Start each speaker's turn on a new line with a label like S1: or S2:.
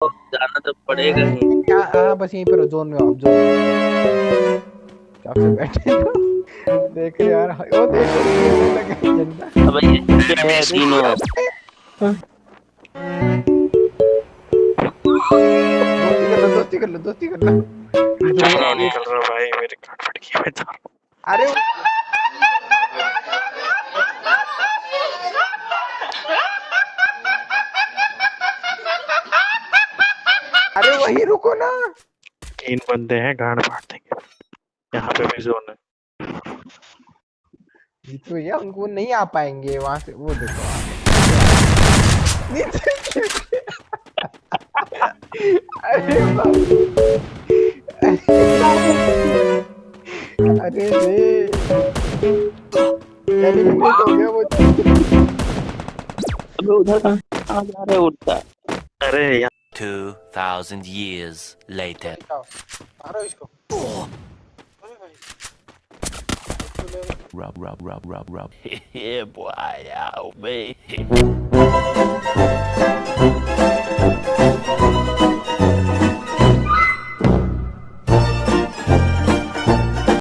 S1: जाना तो पड़ेगा ही।
S2: हाँ हाँ, बस यहीं पर जोन में, आप जोन चाप से बैठे हो। देख रहे यार, वो देखो खेलने लगे झंडा।
S1: अब ये क्या है तीनों।
S2: दोस्ती कर लो, दोस्ती कर लो, दोस्ती कर लो। जो
S3: चलो
S2: ये,
S3: निकल रहा भाई, मेरी कार्ड फट गई, मैं जा रहा हूँ।
S2: अरे अरे वही रुको ना।
S3: 3 बंदे हैं, गांड फाड़ देंगे। यहाँ पे भी जोन है।
S2: जीत भैया उनको नहीं आ पाएंगे वहां से, वो देखो नीचे गिर गए। अरे बाप, अरे रे, एलिमिनेट हो गया वो।
S1: अबे उधर कहाँ जा रहे हो उड़ता।
S3: अरे यहाँ
S4: 2,000 years later.
S2: मारो इसको। अरे भाई,
S4: Rub, rub, rub, rub, rub. Yeah, boy, out, man.